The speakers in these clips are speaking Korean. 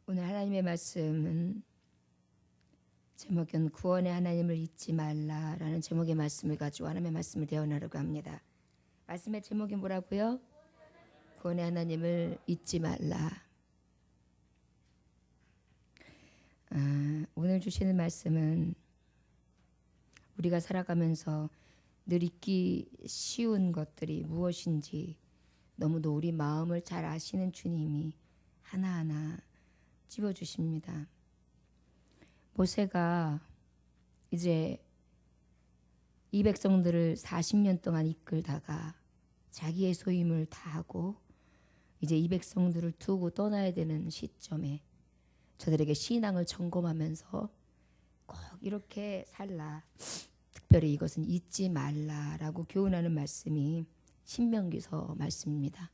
오늘 하나님의 말씀은 제목은 구원의 하나님을 잊지 말라라는 제목의 말씀을 가지고 하나님의 말씀을 대언하려고 합니다. 말씀의 제목이 뭐라고요? 구원의 하나님을 잊지 말라. 오늘 주시는 말씀은 우리가 살아가면서 늘 잊기 쉬운 것들이 무엇인지 너무도 우리 마음을 잘 아시는 주님이 하나하나 찝어주십니다. 모세가 이제 이 백성들을 40년 동안 이끌다가 자기의 소임을 다하고 이제 이 백성들을 두고 떠나야 되는 시점에 저들에게 신앙을 점검하면서 꼭 이렇게 살라, 특별히 이것은 잊지 말라라고 교훈하는 말씀이 신명기서 말씀입니다.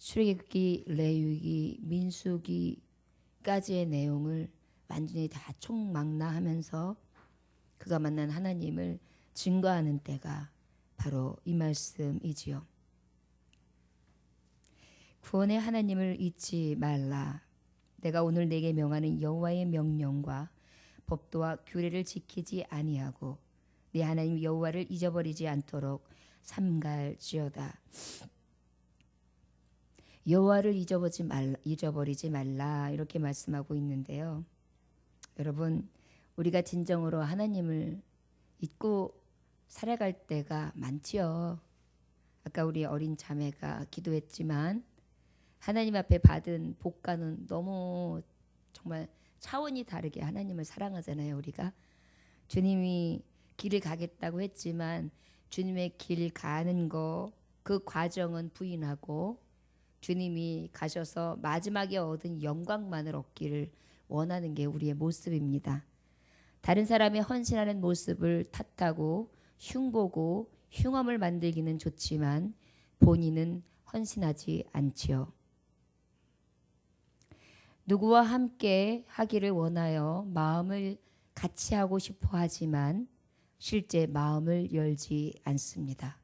출애굽기, 레위기, 민수기까지의 내용을 완전히 다 총망라하면서 그가 만난 하나님을 증거하는 때가 바로 이 말씀이지요. 구원의 하나님을 잊지 말라. 내가 오늘 내게 명하는 여호와의 명령과 법도와 규례를 지키지 아니하고 네 하나님 여호와를 잊어버리지 않도록 삼갈지어다. 여호와를 잊어버리지 말라 이렇게 말씀하고 있는데요. 여러분, 우리가 진정으로 하나님을 잊고 살아갈 때가 많지요. 아까 우리 어린 자매가 기도했지만 하나님 앞에 받은 복과는 너무 정말 차원이 다르게 하나님을 사랑하잖아요. 우리가 주님이 길을 가겠다고 했지만 주님의 길 가는 거 그 과정은 부인하고 주님이 가셔서 마지막에 얻은 영광만을 얻기를 원하는 게 우리의 모습입니다. 다른 사람의 헌신하는 모습을 탓하고 흉보고 흉엄을 만들기는 좋지만 본인은 헌신하지 않지요. 누구와 함께 하기를 원하여 마음을 같이 하고 싶어 하지만 실제 마음을 열지 않습니다.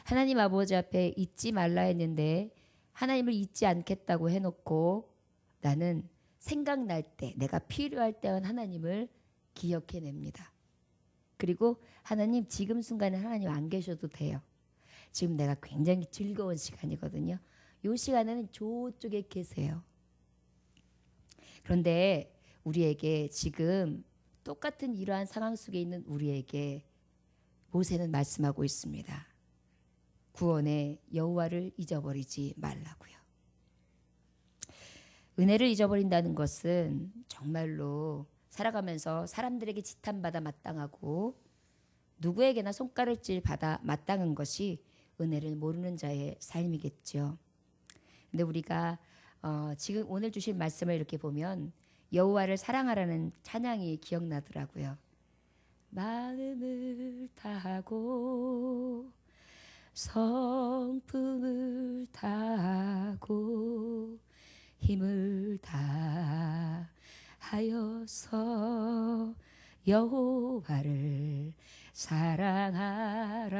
하나님 아버지 앞에 잊지 말라 했는데 하나님을 잊지 않겠다고 해놓고 나는 생각날 때, 내가 필요할 때만 하나님을 기억해냅니다. 그리고 하나님 지금 순간에 하나님 안 계셔도 돼요. 지금 내가 굉장히 즐거운 시간이거든요. 이 시간에는 저쪽에 계세요. 그런데 우리에게 지금 똑같은 이러한 상황 속에 있는 우리에게 모세는 말씀하고 있습니다. 구원의 여호와를 잊어버리지 말라고요. 은혜를 잊어버린다는 것은 정말로 살아가면서 사람들에게 지탄받아 마땅하고 누구에게나 손가락질 받아 마땅한 것이 은혜를 모르는 자의 삶이겠죠. 근데 우리가 지금 오늘 주신 말씀을 이렇게 보면 여호와를 사랑하라는 찬양이 기억나더라고요. 마음을 다하고 성품을 다하고 힘을 다하여서 여호와를 사랑하라.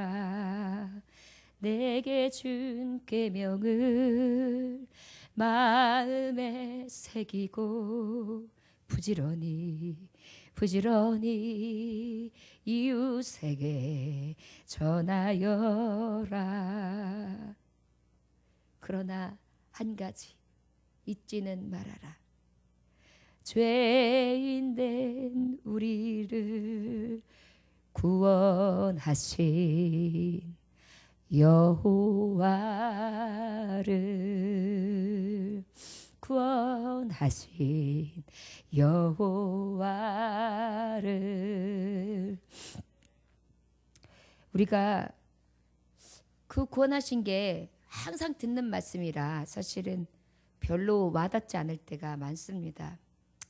내게 준 계명을 마음에 새기고 부지런히 이웃에게 전하여라. 그러나 한 가지 잊지는 말아라. 죄인 된 우리를 구원하신 여호와를 구원하신 여호와를 우리가 그 구원하신 게 항상 듣는 말씀이라 사실은 별로 와닿지 않을 때가 많습니다.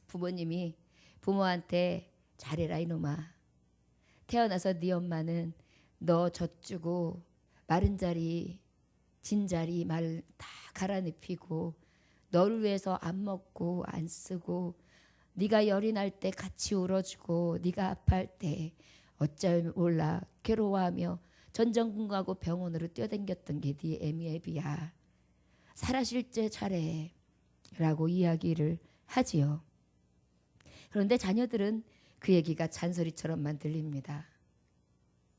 부모님이 부모한테 잘해라 이놈아. 태어나서 네 엄마는 너 젖주고 마른 자리 진 자리 말 다 갈아입히고 너를 위해서 안 먹고 안 쓰고 네가 열이 날 때 같이 울어주고 네가 아파할 때 어쩔 몰라 괴로워하며 전전긍긍하고 병원으로 뛰어댕겼던 게 네 애미애비야. 살아실 때 잘해라고 이야기를 하지요. 그런데 자녀들은 그 얘기가 잔소리처럼만 들립니다.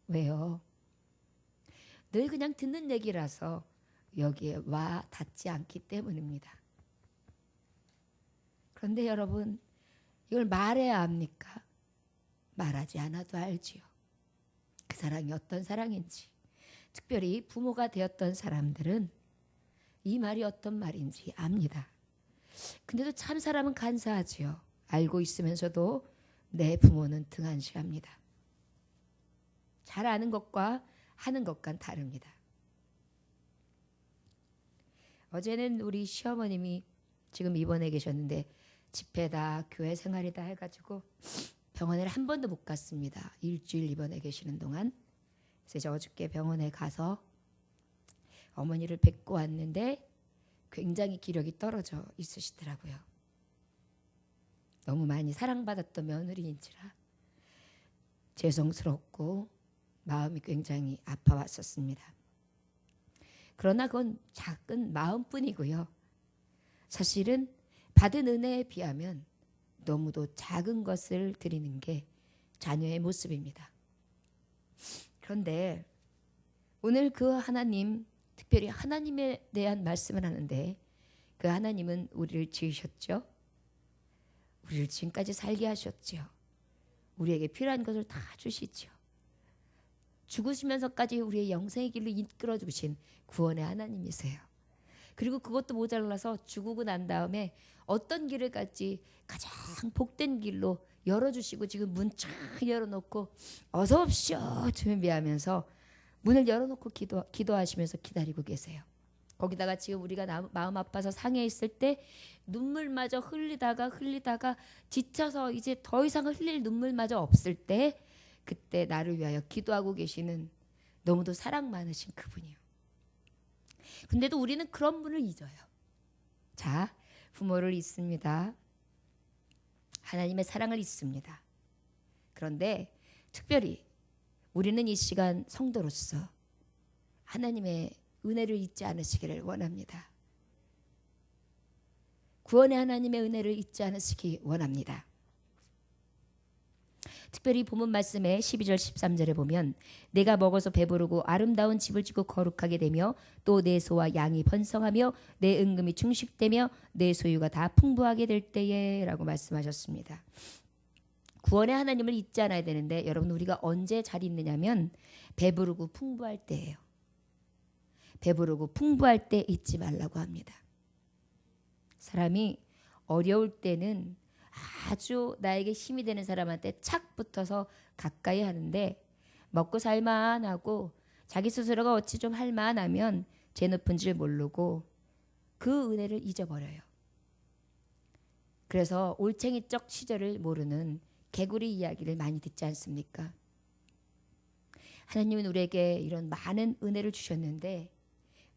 왜요? 늘 그냥 듣는 얘기라서 여기에 와 닿지 않기 때문입니다. 그런데 여러분, 이걸 말해야 합니까? 말하지 않아도 알지요. 그 사랑이 어떤 사랑인지. 특별히 부모가 되었던 사람들은 이 말이 어떤 말인지 압니다. 근데도 참 사람은 간사하지요. 알고 있으면서도 내 부모는 등한시합니다. 잘 아는 것과 하는 것과는 다릅니다. 어제는 우리 시어머님이 지금 입원해 계셨는데 집회다 교회 생활이다 해가지고 병원에 한 번도 못 갔습니다. 일주일 입원해 계시는 동안. 그래서 이제 어저께 병원에 가서 어머니를 뵙고 왔는데 굉장히 기력이 떨어져 있으시더라고요. 너무 많이 사랑받았던 며느리인지라 죄송스럽고 마음이 굉장히 아파왔었습니다. 그러나 그건 작은 마음뿐이고요. 사실은 받은 은혜에 비하면 너무도 작은 것을 드리는 게 자녀의 모습입니다. 그런데 오늘 그 하나님, 특별히 하나님에 대한 말씀을 하는데 그 하나님은 우리를 지으셨죠. 우리를 지금까지 살게 하셨죠. 우리에게 필요한 것을 다 주시죠. 죽으시면서까지 우리의 영생의 길로 이끌어 주신 구원의 하나님이세요. 그리고 그것도 모자라서 죽고 난 다음에 어떤 길을 갈지 가장 복된 길로 열어주시고 지금 문 쫙 열어놓고 어서 오십시오 준비하면서 문을 열어놓고 기도하시면서 기다리고 계세요. 거기다가 지금 우리가 마음 아파서 상해 있을 때 눈물마저 흘리다가 지쳐서 이제 더 이상 흘릴 눈물마저 없을 때 그때 나를 위하여 기도하고 계시는 너무도 사랑 많으신 그분이요. 근데도 우리는 그런 분을 잊어요. 자, 부모를 잊습니다. 하나님의 사랑을 잊습니다. 그런데 특별히 우리는 이 시간 성도로서 하나님의 은혜를 잊지 않으시기를 원합니다. 구원의 하나님의 은혜를 잊지 않으시기 원합니다. 특별히 본문 말씀에 12절 13절에 보면 내가 먹어서 배부르고 아름다운 집을 짓고 거룩하게 되며 또 내 소와 양이 번성하며 내 은금이 충식되며 내 소유가 다 풍부하게 될 때에 라고 말씀하셨습니다. 구원의 하나님을 잊지 않아야 되는데 여러분 우리가 언제 잘 잊느냐면 배부르고 풍부할 때예요. 배부르고 풍부할 때 잊지 말라고 합니다. 사람이 어려울 때는 아주 나에게 힘이 되는 사람한테 착 붙어서 가까이 하는데 먹고 살만하고 자기 스스로가 어찌 좀 할만하면 제 높은 줄 모르고 그 은혜를 잊어버려요. 그래서 올챙이적 시절을 모르는 개구리 이야기를 많이 듣지 않습니까? 하나님은 우리에게 이런 많은 은혜를 주셨는데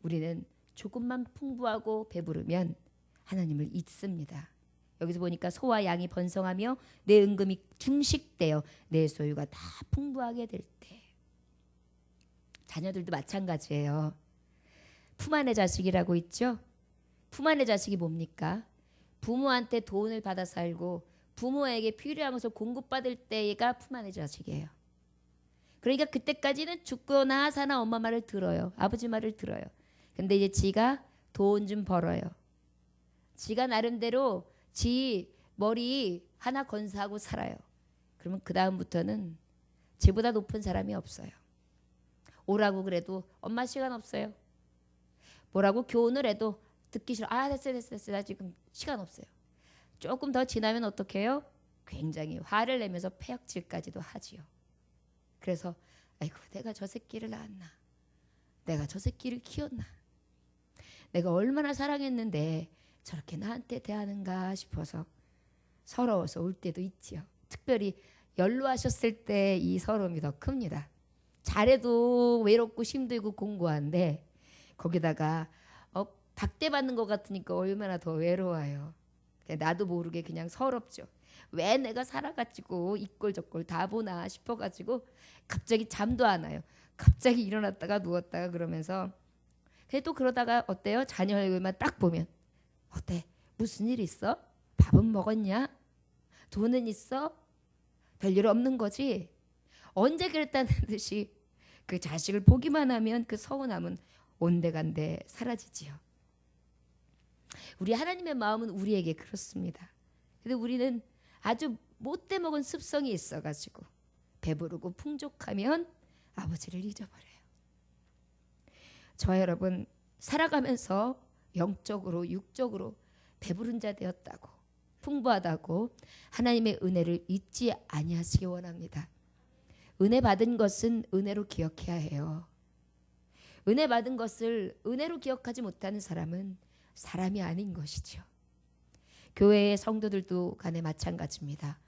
우리는 조금만 풍부하고 배부르면 하나님을 잊습니다. 여기서 보니까 소와 양이 번성하며 내 은금이 충식되어 내 소유가 다 풍부하게 될 때. 자녀들도 마찬가지예요. 품 안의 자식이라고 있죠. 품 안의 자식이 뭡니까? 부모한테 돈을 받아 살고 부모에게 필요한 것을 공급받을 때가 품 안의 자식이에요. 그러니까 그때까지는 죽거나 사나 엄마 말을 들어요. 아버지 말을 들어요. 근데 이제 지가 돈 좀 벌어요. 지가 나름대로 지 머리 하나 건사하고 살아요. 그러면 그 다음부터는 지보다 높은 사람이 없어요. 오라고 그래도 엄마 시간 없어요. 뭐라고 교훈을 해도 듣기 싫어. 아 됐어 나 지금 시간 없어요. 조금 더 지나면 어떻게 해요? 굉장히 화를 내면서 패역질까지도 하지요. 그래서 아이고 내가 저 새끼를 낳았나. 내가 저 새끼를 키웠나. 내가 얼마나 사랑했는데 저렇게 나한테 대하는가 싶어서 서러워서 울 때도 있지요. 특별히 연로하셨을 때 이 서러움이 더 큽니다. 잘해도 외롭고 힘들고 공고한데 거기다가 박대받는 것 같으니까 얼마나 더 외로워요. 나도 모르게 그냥 서럽죠. 왜 내가 살아가지고 이꼴 저꼴 다 보나 싶어가지고 갑자기 잠도 안 와요. 갑자기 일어났다가 누웠다가 그러면서 근데 또 그러다가 어때요? 자녀 얼굴만 딱 보면 어때? 무슨 일 있어? 밥은 먹었냐? 돈은 있어? 별일 없는 거지? 언제 그랬다는 듯이 그 자식을 보기만 하면 그 서운함은 온데간데 사라지지요. 우리 하나님의 마음은 우리에게 그렇습니다. 근데 우리는 아주 못돼 먹은 습성이 있어가지고 배부르고 풍족하면 아버지를 잊어버려요. 저와 여러분 살아가면서 영적으로 육적으로 배부른 자 되었다고 풍부하다고 하나님의 은혜를 잊지 아니하시기 원합니다. 은혜 받은 것은 은혜로 기억해야 해요. 은혜 받은 것을 은혜로 기억하지 못하는 사람은 사람이 아닌 것이죠. 교회의 성도들도 간에 마찬가지입니다.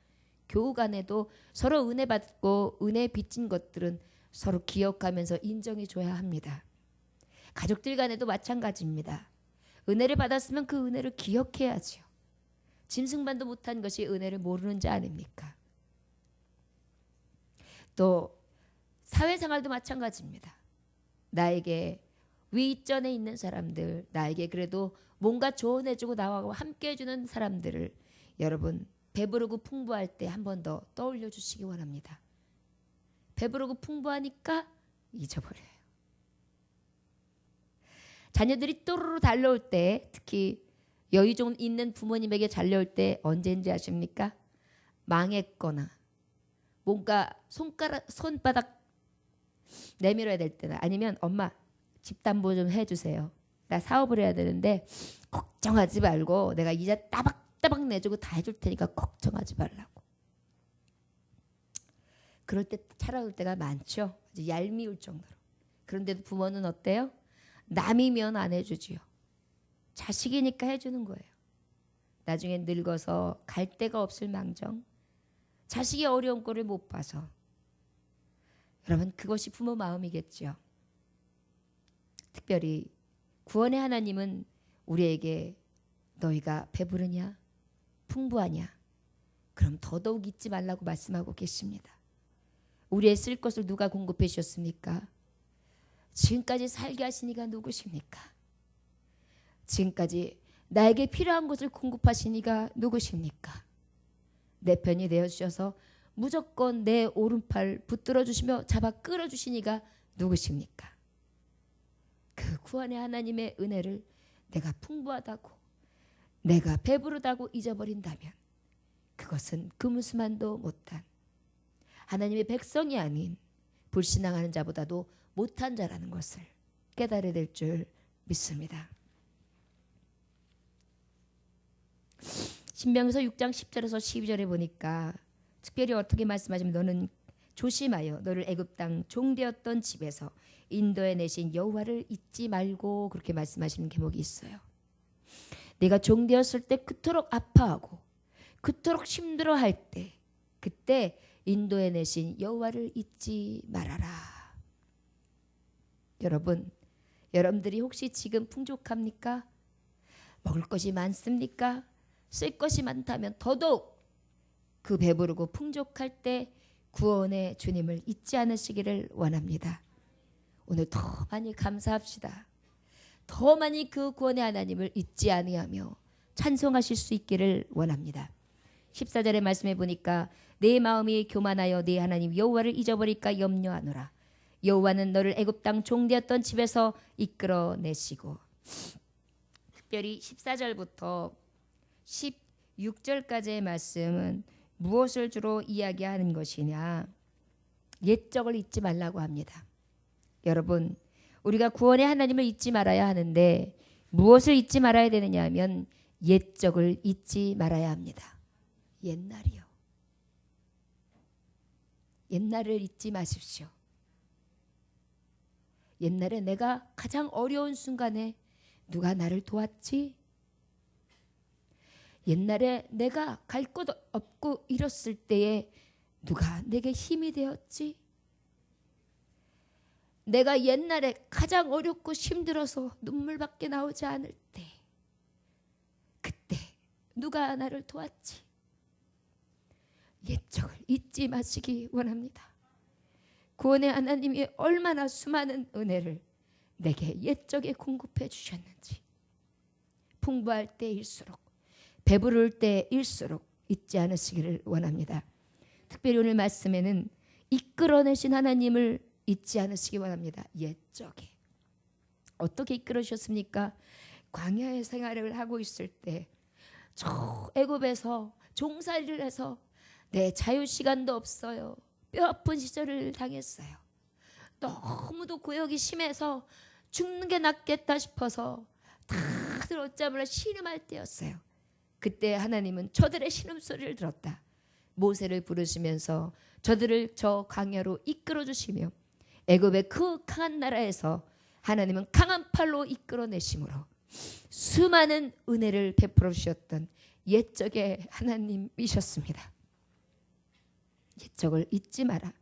교우 간에도 서로 은혜 받고 은혜 빚진 것들은 서로 기억하면서 인정해 줘야 합니다. 가족들 간에도 마찬가지입니다. 은혜를 받았으면 그 은혜를 기억해야죠. 짐승만도 못한 것이 은혜를 모르는 자 아닙니까? 또 사회생활도 마찬가지입니다. 나에게 윗전에 있는 사람들, 나에게 그래도 뭔가 조언해주고 나와 함께 해주는 사람들을 여러분 배부르고 풍부할 때 한 번 더 떠올려 주시기 원합니다. 배부르고 풍부하니까 잊어버려요. 자녀들이 또르르 달려올 때, 특히 여유 좀 있는 부모님에게 달려올 때 언제인지 아십니까? 망했거나 뭔가 손바닥 내밀어야 될 때나 아니면 엄마 집담보 좀 해주세요. 나 사업을 해야 되는데 걱정하지 말고 내가 이자 따박따박 내주고 다 해줄 테니까 걱정하지 말라고. 그럴 때 찾아올 때가 많죠. 아주 얄미울 정도로. 그런데도 부모는 어때요? 남이면 안 해주지요. 자식이니까 해주는 거예요. 나중에 늙어서 갈 데가 없을 망정 자식이 어려운 꼴을 못 봐서. 여러분 그것이 부모 마음이겠죠. 특별히 구원의 하나님은 우리에게 너희가 배부르냐? 풍부하냐? 그럼 더더욱 잊지 말라고 말씀하고 계십니다. 우리의 쓸 것을 누가 공급해 주셨습니까? 지금까지 살게 하신 이가 누구십니까? 지금까지 나에게 필요한 것을 공급하신 이가 누구십니까? 내 편이 되어주셔서 무조건 내 오른팔 붙들어 주시며 잡아 끌어주신 이가 누구십니까? 그 구원의 하나님의 은혜를 내가 풍부하다고 내가 배부르다고 잊어버린다면 그것은 금수만도 못한 하나님의 백성이 아닌 불신앙하는 자보다도 못한 자라는 것을 깨달아야 될 줄 믿습니다. 신명기서 6장 10절에서 12절에 보니까 특별히 어떻게 말씀하시면 너는 조심하여 너를 애굽 땅 종되었던 집에서 인도해 내신 여호와를 잊지 말고 그렇게 말씀하시는 제목이 있어요. 내가 종되었을 때 그토록 아파하고 그토록 힘들어할 때 그때 인도해 내신 여호와를 잊지 말아라. 여러분들이 혹시 지금 풍족합니까? 먹을 것이 많습니까? 쓸 것이 많다면 더더욱 그 배부르고 풍족할 때 구원의 주님을 잊지 않으시기를 원합니다. 오늘 더 많이 감사합시다. 더 많이 그 구원의 하나님을 잊지 아니하며 찬송하실 수 있기를 원합니다. 14절의 말씀해 보니까 내 마음이 교만하여 네 하나님 여호와를 잊어버릴까 염려하노라. 여호와는 너를 애굽 땅 종되었던 집에서 이끌어내시고. 특별히 14절부터 16절까지의 말씀은 무엇을 주로 이야기하는 것이냐? 옛적을 잊지 말라고 합니다. 여러분, 우리가 구원의 하나님을 잊지 말아야 하는데 무엇을 잊지 말아야 되느냐 하면 옛적을 잊지 말아야 합니다. 옛날이요. 옛날을 잊지 마십시오. 옛날에 내가 가장 어려운 순간에 누가 나를 도왔지? 옛날에 내가 갈 곳 없고 잃었을 때에 누가 내게 힘이 되었지? 내가 옛날에 가장 어렵고 힘들어서 눈물밖에 나오지 않을 때 그때 누가 나를 도왔지? 옛적을 잊지 마시기 원합니다. 구원의 하나님이 얼마나 수많은 은혜를 내게 옛적에 공급해 주셨는지, 풍부할 때일수록, 배부를 때일수록 잊지 않으시기를 원합니다. 특별히 오늘 말씀에는 이끌어내신 하나님을 잊지 않으시기 원합니다. 옛적에 어떻게 이끌어 주셨습니까? 광야의 생활을 하고 있을 때 저 애굽에서 종살이를 해서 내 자유 시간도 없어요. 뼈아픈 시절을 당했어요. 너무도 고역이 심해서 죽는 게 낫겠다 싶어서 다들 어쩌면 신음할 때였어요. 그때 하나님은 저들의 신음소리를 들었다. 모세를 부르시면서 저들을 저 광야로 이끌어 주시며 애굽의 그 강한 나라에서 하나님은 강한 팔로 이끌어내심으로 수많은 은혜를 베풀어 주셨던 옛적의 하나님이셨습니다. 옛적을 잊지 마라.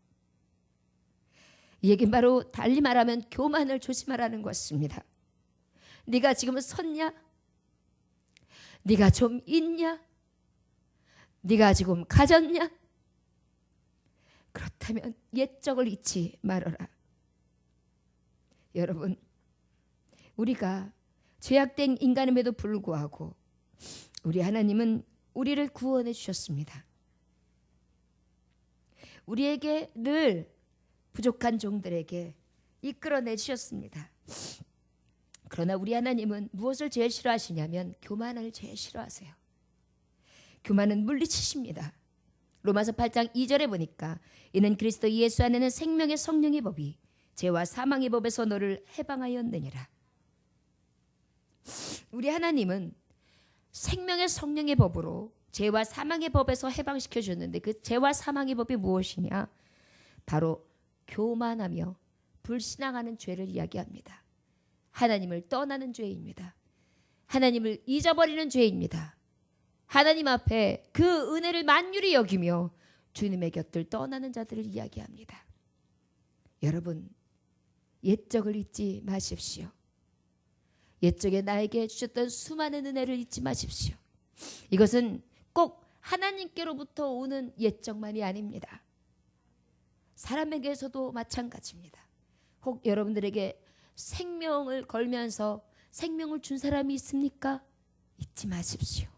이 얘기는 바로 달리 말하면 교만을 조심하라는 것입니다. 네가 지금 섰냐? 네가 좀 있냐? 네가 지금 가졌냐? 그렇다면 옛적을 잊지 말아라. 여러분, 우리가 죄악된 인간임에도 불구하고 우리 하나님은 우리를 구원해 주셨습니다. 우리에게 늘 부족한 종들에게 이끌어내 주셨습니다. 그러나 우리 하나님은 무엇을 제일 싫어하시냐면 교만을 제일 싫어하세요. 교만은 물리치십니다. 로마서 8장 2절에 보니까 이는 그리스도 예수 안에는 생명의 성령의 법이 죄와 사망의 법에서 너를 해방하였느니라. 우리 하나님은 생명의 성령의 법으로 죄와 사망의 법에서 해방시켜 주셨는데 그 죄와 사망의 법이 무엇이냐? 바로 교만하며 불신앙하는 죄를 이야기합니다. 하나님을 떠나는 죄입니다. 하나님을 잊어버리는 죄입니다. 하나님 앞에 그 은혜를 만유리 여기며 주님의 곁을 떠나는 자들을 이야기합니다. 여러분, 옛적을 잊지 마십시오. 옛적에 나에게 주셨던 수많은 은혜를 잊지 마십시오. 이것은 꼭 하나님께로부터 오는 옛적만이 아닙니다. 사람에게서도 마찬가지입니다. 혹 여러분들에게 생명을 걸면서 생명을 준 사람이 있습니까? 잊지 마십시오.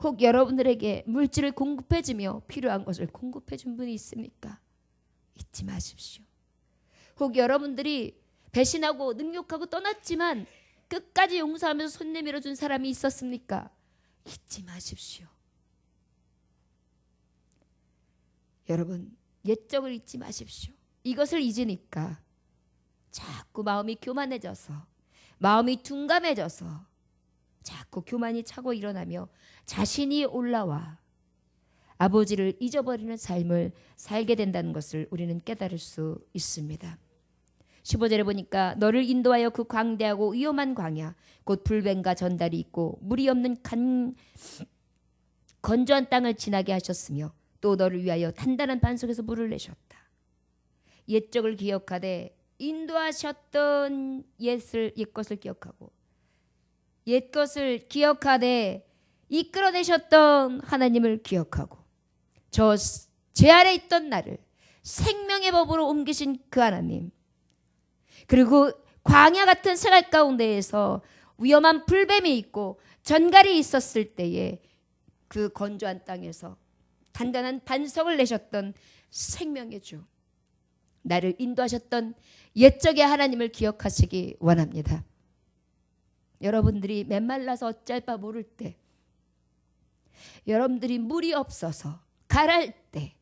혹 여러분들에게 물질을 공급해주며 필요한 것을 공급해준 분이 있습니까? 잊지 마십시오. 혹 여러분들이 배신하고 능욕하고 떠났지만 끝까지 용서하면서 손 내밀어 준 사람이 있었습니까? 잊지 마십시오. 여러분, 옛적을 잊지 마십시오. 이것을 잊으니까 자꾸 마음이 교만해져서, 마음이 둔감해져서 자꾸 교만이 차고 일어나며 자신이 올라와 아버지를 잊어버리는 삶을 살게 된다는 것을 우리는 깨달을 수 있습니다. 15절에 보니까 너를 인도하여 그 광대하고 위험한 광야 곧 불뱀과 전달이 있고 물이 없는 건조한 땅을 지나게 하셨으며 또 너를 위하여 단단한 반석에서 물을 내셨다. 옛적을 기억하되 인도하셨던 옛것을 기억하고 옛것을 기억하되 이끌어내셨던 하나님을 기억하고 저 죄 아래 있던 나를 생명의 법으로 옮기신 그 하나님, 그리고 광야 같은 생활 가운데에서 위험한 불뱀이 있고 전갈이 있었을 때에 그 건조한 땅에서 단단한 반석을 내셨던 생명의 주, 나를 인도하셨던 옛적의 하나님을 기억하시기 원합니다. 여러분들이 메말라서 어쩔 바 모를 때, 여러분들이 물이 없어서 가랄 때,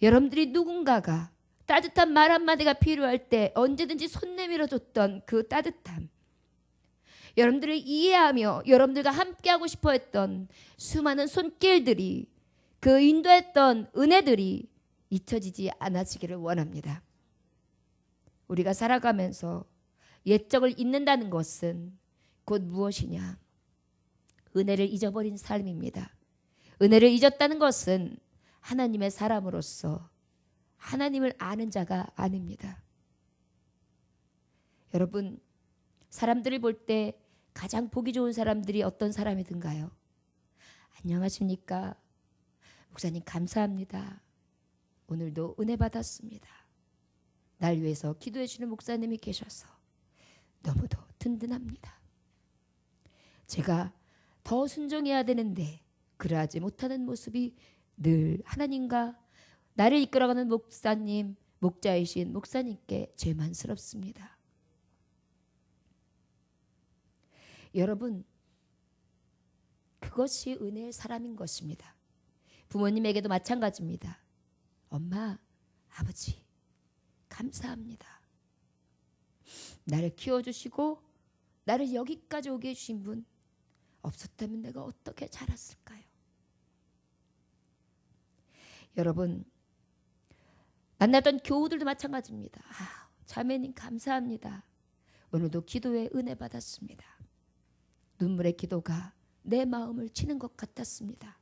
여러분들이 누군가가 따뜻한 말 한마디가 필요할 때 언제든지 손 내밀어 줬던 그 따뜻함, 여러분들을 이해하며 여러분들과 함께하고 싶어 했던 수많은 손길들이, 그 인도했던 은혜들이 잊혀지지 않아지기를 원합니다. 우리가 살아가면서 옛적을 잊는다는 것은 곧 무엇이냐? 은혜를 잊어버린 삶입니다. 은혜를 잊었다는 것은 하나님의 사람으로서 하나님을 아는 자가 아닙니다. 여러분, 사람들을 볼 때 가장 보기 좋은 사람들이 어떤 사람이든가요? 안녕하십니까? 목사님 감사합니다. 오늘도 은혜 받았습니다. 날 위해서 기도해 주는 목사님이 계셔서 너무도 든든합니다. 제가 더 순종해야 되는데 그러하지 못하는 모습이 늘 하나님과 나를 이끌어가는 목사님, 목자이신 목사님께 죄만스럽습니다. 여러분, 그것이 은혜의 사람인 것입니다. 부모님에게도 마찬가지입니다. 엄마, 아버지 감사합니다. 나를 키워주시고 나를 여기까지 오게 해주신 분 없었다면 내가 어떻게 자랐을까요? 여러분, 만났던 교우들도 마찬가지입니다. 자매님 감사합니다. 오늘도 기도에 은혜 받았습니다. 눈물의 기도가 내 마음을 치는 것 같았습니다.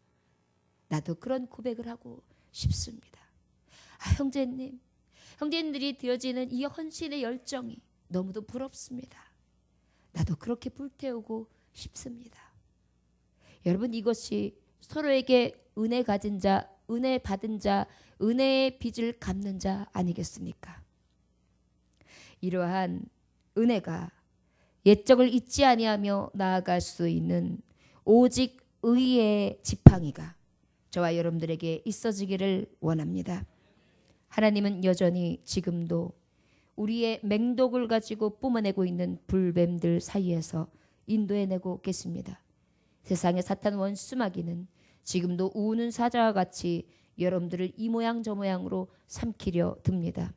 나도 그런 고백을 하고 싶습니다. 형제님, 형제님들이 드려지는 이 헌신의 열정이 너무도 부럽습니다. 나도 그렇게 불태우고 싶습니다. 여러분, 이것이 서로에게 은혜 가진 자, 은혜 받은 자, 은혜의 빚을 갚는 자 아니겠습니까? 이러한 은혜가 옛적을 잊지 아니하며 나아갈 수 있는 오직 의의 지팡이가 저와 여러분들에게 있어지기를 원합니다. 하나님은 여전히 지금도 우리의 맹독을 가지고 뿜어내고 있는 불뱀들 사이에서 인도해내고 계십니다. 세상의 사탄 원수마귀는 지금도 우는 사자와 같이 여러분들을 이 모양 저 모양으로 삼키려 듭니다.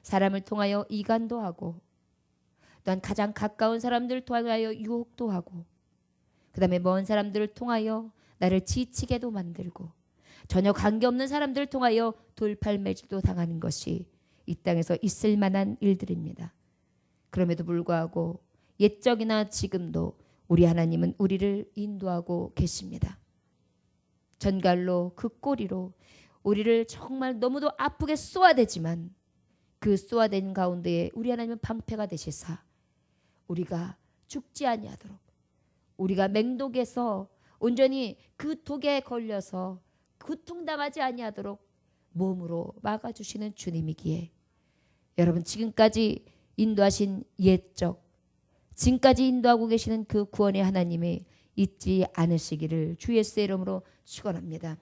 사람을 통하여 이간도 하고 또한 가장 가까운 사람들을 통하여 유혹도 하고 그 다음에 먼 사람들을 통하여 나를 지치게도 만들고 전혀 관계없는 사람들을 통하여 돌팔매질도 당하는 것이 이 땅에서 있을 만한 일들입니다. 그럼에도 불구하고 옛적이나 지금도 우리 하나님은 우리를 인도하고 계십니다. 전갈로 그 꼬리로 우리를 정말 너무도 아프게 쏘아대지만 그 쏘아댄 가운데에 우리 하나님은 방패가 되시사 우리가 죽지 아니하도록 우리가 맹독에서 온전히 그 독에 걸려서 고통당하지 아니하도록 몸으로 막아주시는 주님이기에 여러분, 지금까지 인도하신 옛적, 지금까지 인도하고 계시는 그 구원의 하나님이 잊지 않으시기를 주 예수의 이름으로 축원합니다.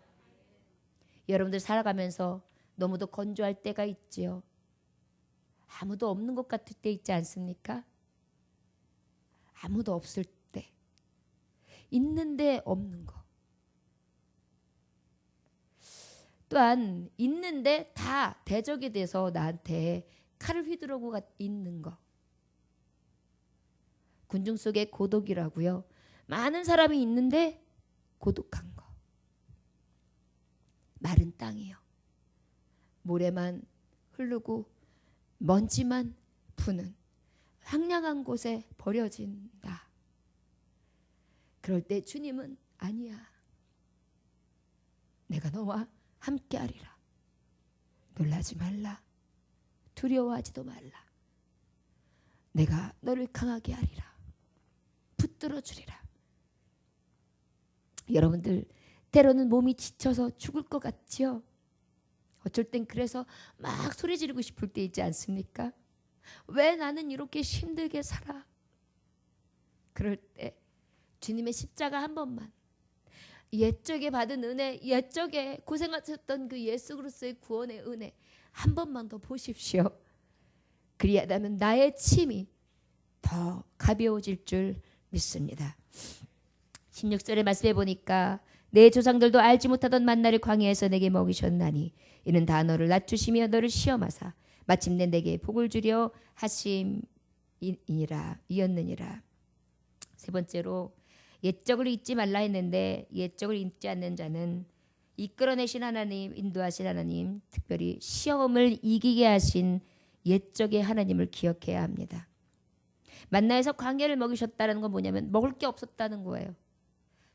여러분들 살아가면서 너무도 건조할 때가 있지요. 아무도 없는 것 같을 때 있지 않습니까? 아무도 없을 때, 있는데 없는 거. 또한 있는데 다 대적이 돼서 나한테 칼을 휘두르고 있는 거. 군중 속의 고독이라고요. 많은 사람이 있는데 고독한 거. 마른 땅이요. 모래만 흐르고 먼지만 부는 황량한 곳에 버려진다. 그럴 때 주님은 아니야. 내가 너와 함께하리라. 놀라지 말라. 두려워하지도 말라. 내가 너를 강하게 하리라. 붙들어 주리라. 여러분들 때로는 몸이 지쳐서 죽을 것 같지요? 어쩔 땐 그래서 막 소리 지르고 싶을 때 있지 않습니까? 왜 나는 이렇게 힘들게 살아? 그럴 때 주님의 십자가 한 번만, 옛적에 받은 은혜, 옛적에 고생하셨던 그 예수 그리스도의 구원의 은혜 한 번만 더 보십시오. 그리하다면 나의 침이 더 가벼워질 줄 믿습니다. 16절의 말씀해 보니까 내 조상들도 알지 못하던 만나를 광야에서 내게 먹이셨나니 이는 다 너를 낮추시며 너를 시험하사 마침내 내게 복을 주려 하심이니라 이었느니라. 세 번째로 옛적을 잊지 말라 했는데 옛적을 잊지 않는 자는 이끌어내신 하나님, 인도하신 하나님, 특별히 시험을 이기게 하신 옛적의 하나님을 기억해야 합니다. 만나에서 광야를 먹이셨다는 건 뭐냐면 먹을 게 없었다는 거예요.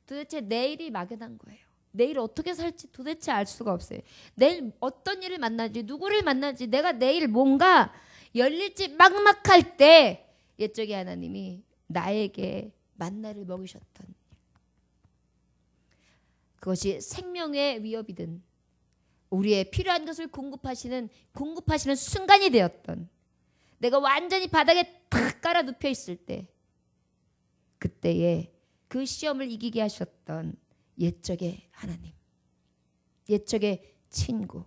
도대체 내일이 막연한 거예요. 내일 어떻게 살지 도대체 알 수가 없어요. 내일 어떤 일을 만나지, 누구를 만나지, 내가 내일 뭔가 열릴지 막막할 때 옛적의 하나님이 나에게 만나를 먹이셨던 그것이 생명의 위협이든 우리의 필요한 것을 공급하시는 순간이 되었던, 내가 완전히 바닥에 탁 깔아 눕혀 있을 때, 그때에 그 시험을 이기게 하셨던 옛적의 하나님, 옛적의 친구,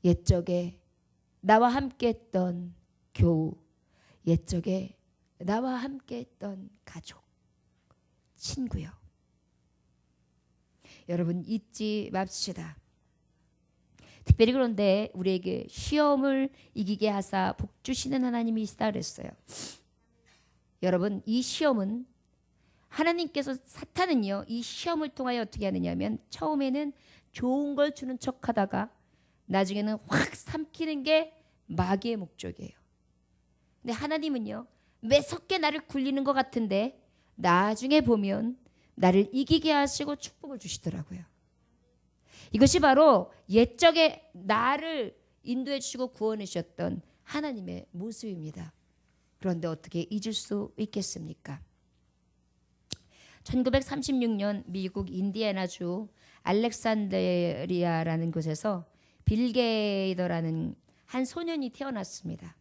옛적의 나와 함께 했던 교우, 옛적에 나와 함께 했던 가족, 친구요. 여러분 잊지 맙시다. 특별히 그런데 우리에게 시험을 이기게 하사 복 주시는 하나님이 있다 그랬어요. 여러분 이 시험은 하나님께서, 사탄은요 이 시험을 통하여 어떻게 하느냐면 처음에는 좋은 걸 주는 척하다가 나중에는 확 삼키는 게 마귀의 목적이에요. 근데 하나님은요 매섭게 나를 굴리는 것 같은데 나중에 보면 나를 이기게 하시고 축복을 주시더라고요. 이것이 바로 옛적에 나를 인도해 주시고 구원해 주셨던 하나님의 모습입니다. 그런데 어떻게 잊을 수 있겠습니까? 1936년 미국 인디애나주 알렉산드리아라는 곳에서 빌 게이더라는 한 소년이 태어났습니다.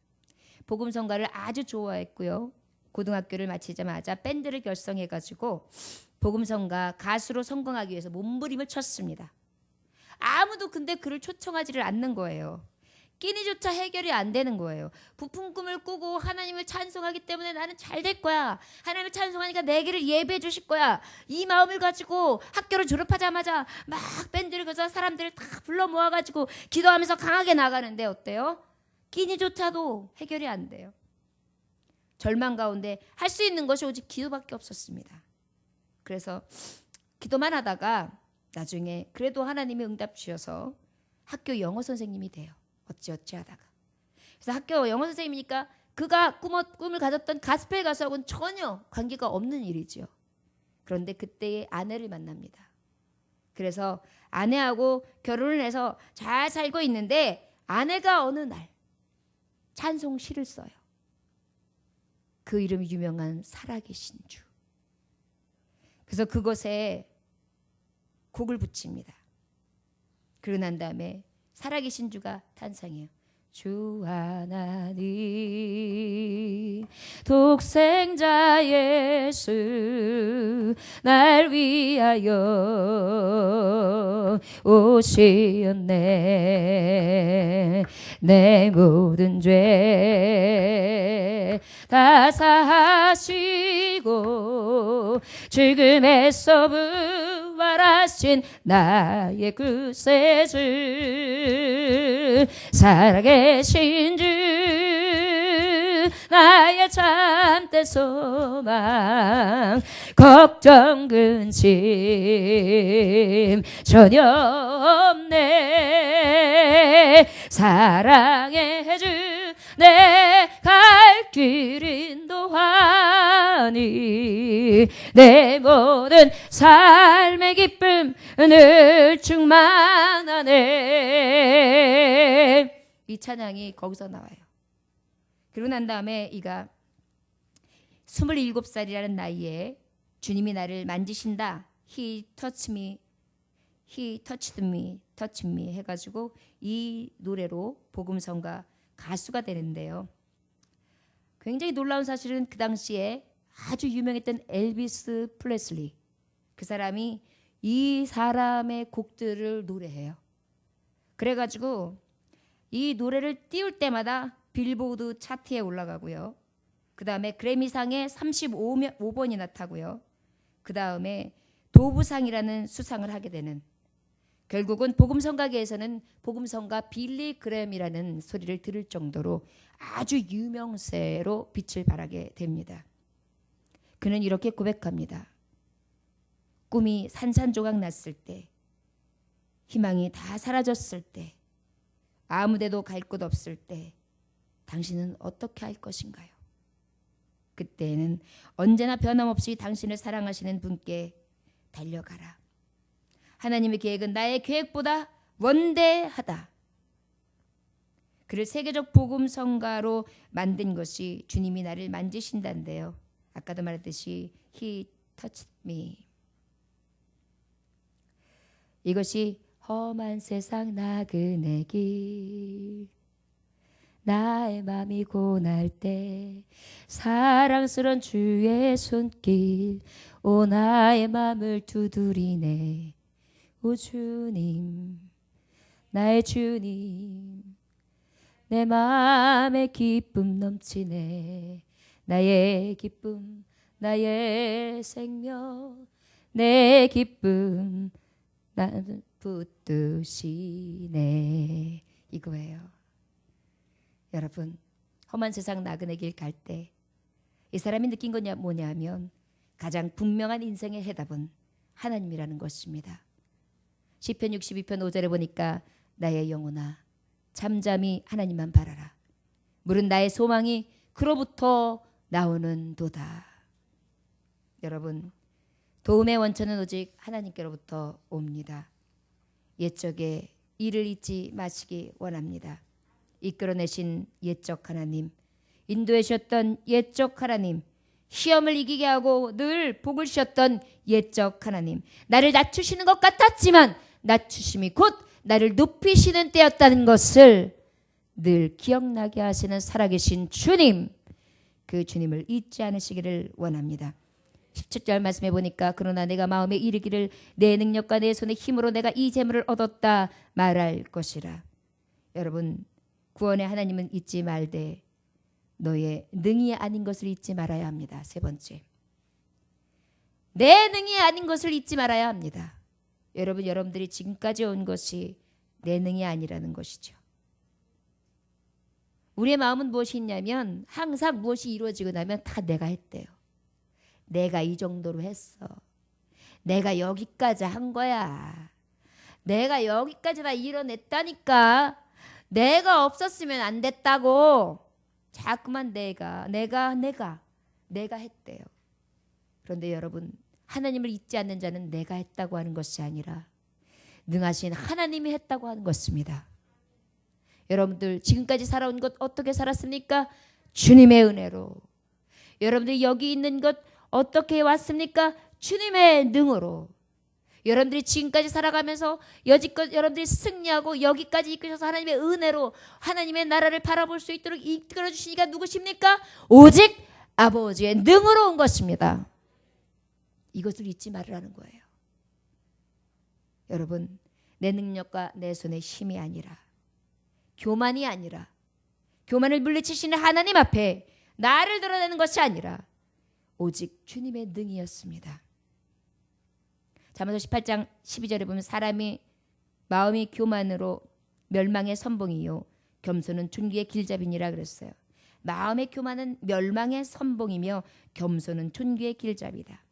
복음성가를 아주 좋아했고요. 고등학교를 마치자마자 밴드를 결성해가지고 복음성가 가수로 성공하기 위해서 몸부림을 쳤습니다. 아무도 근데 그를 초청하지를 않는 거예요. 끼니조차 해결이 안 되는 거예요. 부푼 꿈을 꾸고 하나님을 찬송하기 때문에 나는 잘 될 거야. 하나님을 찬송하니까 내 길을 예배해 주실 거야. 이 마음을 가지고 학교를 졸업하자마자 막 밴드를 가서 사람들을 다 불러 모아가지고 기도하면서 강하게 나가는데 어때요? 끼니조차도 해결이 안 돼요. 절망 가운데 할 수 있는 것이 오직 기도밖에 없었습니다. 그래서 기도만 하다가 나중에 그래도 하나님이 응답 주셔서 학교 영어 선생님이 돼요. 어찌어찌 하다가. 그래서 학교 영어 선생님이니까 그가 꿈을 가졌던 가스펠 가수하고는 전혀 관계가 없는 일이죠. 그런데 그때의 아내를 만납니다. 그래서 아내하고 결혼을 해서 잘 살고 있는데 아내가 어느 날 찬송 시를 써요. 그 이름이 유명한 살아계신 주. 그래서 그것에 곡을 붙입니다. 그러고 난 다음에 살아계신 주가 탄생해요. 주 하나님 독생자 예수 날 위하여 오시었네. 내 모든 죄 다 사하시고 죽음에서 부활하신 나의 구세주 살아계신 주 나의 참된 소망 걱정 근심 전혀 없네. 사랑해 주 내 갈 길 인도하니 내 모든 삶의 기쁨 늘 충만하네. 이 찬양이 거기서 나와요. 그러고 난 다음에 이가 27살이라는 나이에 주님이 나를 만지신다. He touched me, He touched me, touched me 해가지고 이 노래로 복음성가 가수가 되는데요. 굉장히 놀라운 사실은 그 당시에 아주 유명했던 엘비스 프레슬리, 그 사람이 이 사람의 곡들을 노래해요. 그래가지고 이 노래를 띄울 때마다 빌보드 차트에 올라가고요. 그 다음에 그래미상에 35번이나 타고요. 그 다음에 도브상이라는 수상을 하게 되는, 결국은 복음성가계에서는 복음성가 빌리 그램이라는 소리를 들을 정도로 아주 유명세로 빛을 발하게 됩니다. 그는 이렇게 고백합니다. 꿈이 산산조각 났을 때, 희망이 다 사라졌을 때, 아무데도 갈 곳 없을 때 당신은 어떻게 할 것인가요? 그때는 언제나 변함없이 당신을 사랑하시는 분께 달려가라. 하나님의 계획은 나의 계획보다 원대하다. 그를 세계적 복음성가로 만든 것이 주님이 나를 만지신다는데요. 아까도 말했듯이 He touched me. 이것이 험한 세상 나그네 길 나의 맘이 고날 때 사랑스런 주의 손길 오 나의 맘을 두드리네 오 주님 나의 주님 내 맘에 기쁨 넘치네 나의 기쁨 나의 생명 내 기쁨 나는 붙드시네 이거예요. 여러분 험한 세상 나그네 길 갈 때 이 사람이 느낀 거냐 뭐냐면 가장 분명한 인생의 해답은 하나님이라는 것입니다. 시편 62편 5절에 보니까 나의 영혼아 잠잠히 하나님만 바라라. 물은 나의 소망이 그로부터 나오는도다. 여러분 도움의 원천은 오직 하나님께로부터 옵니다. 옛적에 이를 잊지 마시기 원합니다. 이끌어내신 옛적 하나님, 인도해 주셨던 옛적 하나님, 시험을 이기게 하고 늘 복을 주셨던 옛적 하나님, 나를 낮추시는 것 같았지만 낮추심이 곧 나를 높이시는 때였다는 것을 늘 기억나게 하시는 살아계신 주님, 그 주님을 잊지 않으시기를 원합니다. 17절 말씀해 보니까 그러나 내가 마음에 이르기를 내 능력과 내 손의 힘으로 내가 이 재물을 얻었다 말할 것이라. 여러분 구원의 하나님은 잊지 말되 너의 능히 아닌 것을 잊지 말아야 합니다. 세 번째, 내 능히 아닌 것을 잊지 말아야 합니다. 여러분들이 지금까지 온 것이 내 능이 아니라는 것이죠. 우리의 마음은 무엇이 있냐면 항상 무엇이 이루어지고 나면 다 내가 했대요. 내가 이 정도로 했어. 내가 여기까지 한 거야. 내가 여기까지 다 이뤄냈다니까. 내가 없었으면 안 됐다고. 자꾸만 내가 했대요. 그런데 여러분 하나님을 잊지 않는 자는 내가 했다고 하는 것이 아니라 능하신 하나님이 했다고 하는 것입니다. 여러분들 지금까지 살아온 것 어떻게 살았습니까? 주님의 은혜로. 여러분들 여기 있는 것 어떻게 왔습니까? 주님의 능으로. 여러분들이 지금까지 살아가면서 여지껏 여러분들이 승리하고 여기까지 이끄셔서 하나님의 은혜로 하나님의 나라를 바라볼 수 있도록 이끌어 주시니까 누구십니까? 오직 아버지의 능으로 온 것입니다. 이것을 잊지 말으라는 거예요. 여러분 내 능력과 내 손의 힘이 아니라 교만이 아니라 교만을 물리치시는 하나님 앞에 나를 드러내는 것이 아니라 오직 주님의 능이었습니다. 잠언서 18장 12절에 보면 사람이 마음이 교만으로 멸망의 선봉이요 겸손은 존귀의 길잡이니라 그랬어요. 마음의 교만은 멸망의 선봉이며 겸손은 존귀의 길잡이다.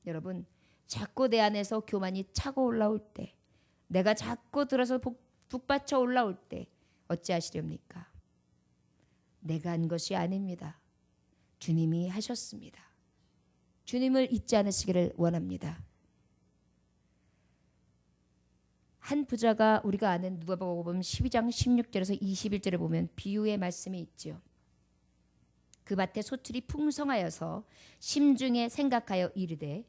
여러분 자꾸 내 안에서 교만이 차고 올라올 때 내가 자꾸 들어서 북받쳐 올라올 때 어찌하시렵니까? 내가 한 것이 아닙니다. 주님이 하셨습니다. 주님을 잊지 않으시기를 원합니다. 한 부자가 우리가 아는 누가복음 12장 16절에서 21절에 보면 비유의 말씀이 있죠. 그 밭에 소출이 풍성하여서 심중에 생각하여 이르되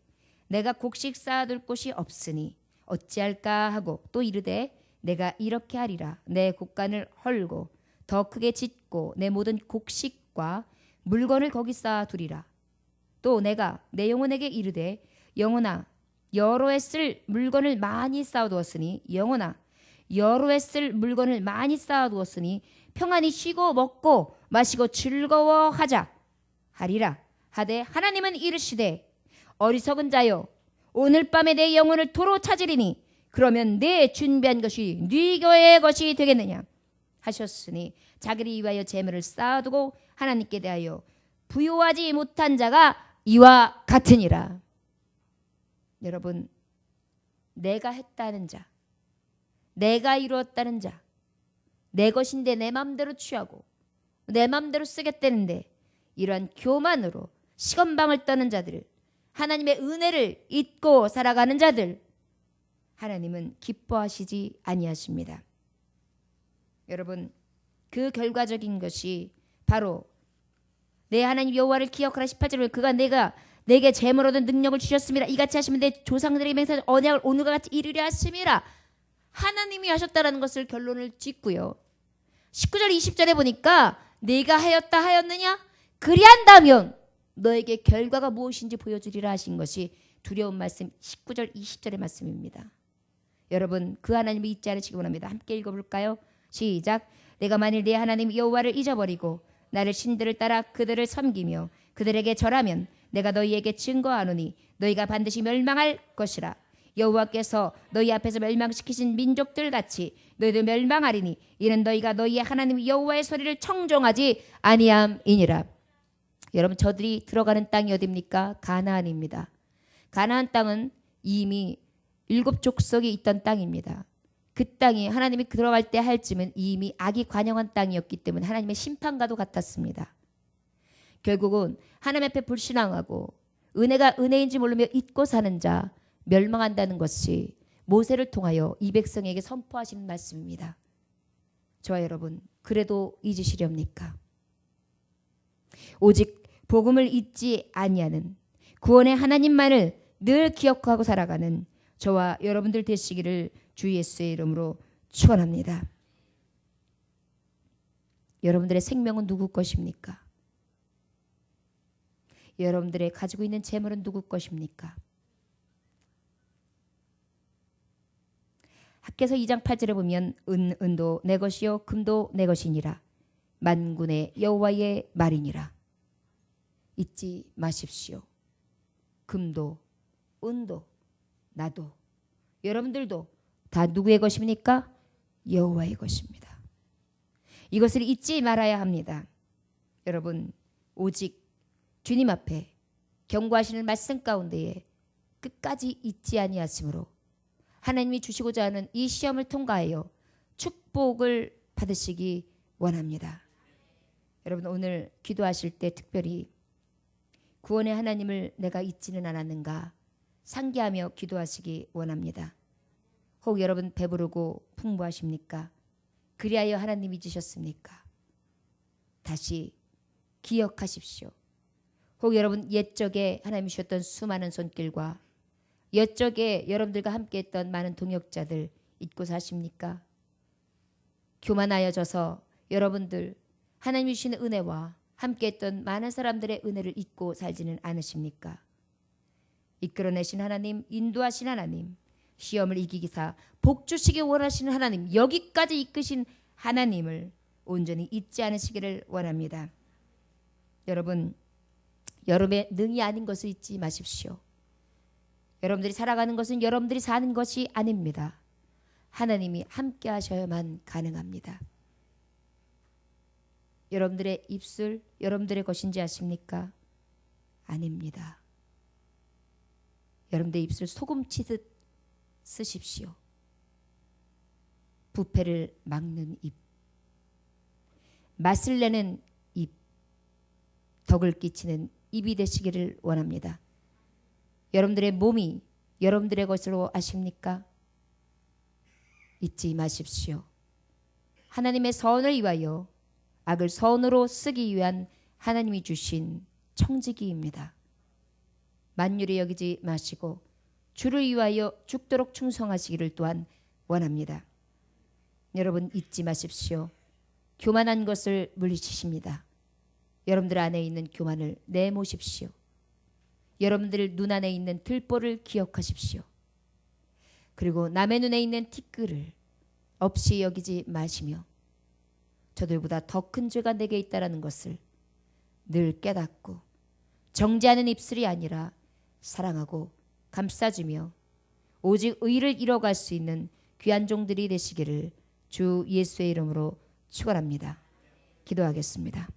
내가 곡식 쌓아둘 곳이 없으니 어찌할까 하고 또 이르되 내가 이렇게 하리라. 내 곡간을 헐고 더 크게 짓고 내 모든 곡식과 물건을 거기 쌓아두리라. 또 내가 내 영혼에게 이르되 영혼아 여러 해 쓸 물건을 많이 쌓아두었으니 영혼아 여러 해 쓸 물건을 많이 쌓아두었으니 평안히 쉬고 먹고 마시고 즐거워하자 하리라. 하되 하나님은 이르시되 어리석은 자여 오늘 밤에 내 영혼을 도로 찾으리니 그러면 내 준비한 것이 네 교회의 것이 되겠느냐 하셨으니 자기를 위하여 재물을 쌓아두고 하나님께 대하여 부요하지 못한 자가 이와 같으니라. 여러분 내가 했다는 자, 내가 이루었다는 자, 내 것인데 내 맘대로 취하고 내 맘대로 쓰겠다는데 이러한 교만으로 시건방을 떠는 자들, 하나님의 은혜를 잊고 살아가는 자들 하나님은 기뻐하시지 아니하십니다. 여러분 그 결과적인 것이 바로 내 하나님 여호와를 기억하라 18절에 그가 내게 재물 얻은 능력을 주셨습니다. 이같이 하시면 내 조상들에게 맹세한 언약을 오늘과 같이 이루려 하심이라. 하나님이 하셨다라는 것을 결론을 짓고요. 19절 20절에 보니까 내가 하였다 하였느냐? 그리한다면 너에게 결과가 무엇인지 보여주리라 하신 것이 두려운 말씀 19절 20절의 말씀입니다. 여러분 그 하나님을 잊지 않으시기 원합니다. 함께 읽어볼까요? 시작. 내가 만일 내 하나님 여호와를 잊어버리고 나를 신들을 따라 그들을 섬기며 그들에게 절하면 내가 너희에게 증거하노니 너희가 반드시 멸망할 것이라. 여호와께서 너희 앞에서 멸망시키신 민족들 같이 너희도 멸망하리니 이는 너희가 너희의 하나님 여호와의 소리를 청종하지 아니함이니라. 여러분 저들이 들어가는 땅이 어디입니까? 가나안입니다. 가나안 땅은 이미 7 족속이 있던 땅입니다. 그 땅이 하나님이 들어갈 때 할 쯤은 이미 악이 관영한 땅이었기 때문에 하나님의 심판과도 같았습니다. 결국은 하나님 앞에 불신앙하고 은혜가 은혜인지 모르며 잊고 사는 자 멸망한다는 것이 모세를 통하여 이 백성에게 선포하시는 말씀입니다. 저와 여러분 그래도 잊으시렵니까? 오직 복음을 잊지 아니하는 구원의 하나님만을 늘 기억하고 살아가는 저와 여러분들 되시기를 주 예수의 이름으로 축원합니다. 여러분들의 생명은 누구 것입니까? 여러분들의 가지고 있는 재물은 누구 것입니까? 학개서 2장 8절에 보면 은도 내 것이요 금도 내 것이니라 만군의 여호와의 말이니라. 잊지 마십시오. 금도 은도 나도 여러분들도 다 누구의 것입니까? 여호와의 것입니다. 이것을 잊지 말아야 합니다. 여러분 오직 주님 앞에 경고하시는 말씀 가운데에 끝까지 잊지 아니하심으로 하나님이 주시고자 하는 이 시험을 통과하여 축복을 받으시기 원합니다. 여러분 오늘 기도하실 때 특별히 구원의 하나님을 내가 잊지는 않았는가 상기하며 기도하시기 원합니다. 혹 여러분 배부르고 풍부하십니까? 그리하여 하나님 잊으셨습니까? 다시 기억하십시오. 혹 여러분 옛적에 하나님이 주셨던 수많은 손길과 옛적에 여러분들과 함께했던 많은 동역자들 잊고 사십니까? 교만하여져서 여러분들 하나님이 주시는 은혜와 함께했던 많은 사람들의 은혜를 잊고 살지는 않으십니까? 이끌어내신 하나님, 인도하신 하나님, 시험을 이기기사 복 주시기 원하시는 하나님, 여기까지 이끄신 하나님을 온전히 잊지 않으시기를 원합니다. 여러분, 여러분의 능이 아닌 것을 잊지 마십시오. 여러분들이 살아가는 것은 여러분들이 사는 것이 아닙니다. 하나님이 함께 하셔야만 가능합니다. 여러분들의 입술 여러분들의 것인지 아십니까? 아닙니다. 여러분들의 입술 소금 치듯 쓰십시오. 부패를 막는 입, 맛을 내는 입, 덕을 끼치는 입이 되시기를 원합니다. 여러분들의 몸이 여러분들의 것으로 아십니까? 잊지 마십시오. 하나님의 선을 위하여 악을 선으로 쓰기 위한 하나님이 주신 청지기입니다. 만유리 여기지 마시고 주를 위하여 죽도록 충성하시기를 또한 원합니다. 여러분 잊지 마십시오. 교만한 것을 물리치십니다. 여러분들 안에 있는 교만을 내모십시오. 여러분들 눈 안에 있는 들보를 기억하십시오. 그리고 남의 눈에 있는 티끌을 없이 여기지 마시며 저들보다 더 큰 죄가 내게 있다는 것을 늘 깨닫고 정죄하는 입술이 아니라 사랑하고 감싸주며 오직 의를 이뤄갈 수 있는 귀한 종들이 되시기를 주 예수의 이름으로 축원합니다. 기도하겠습니다.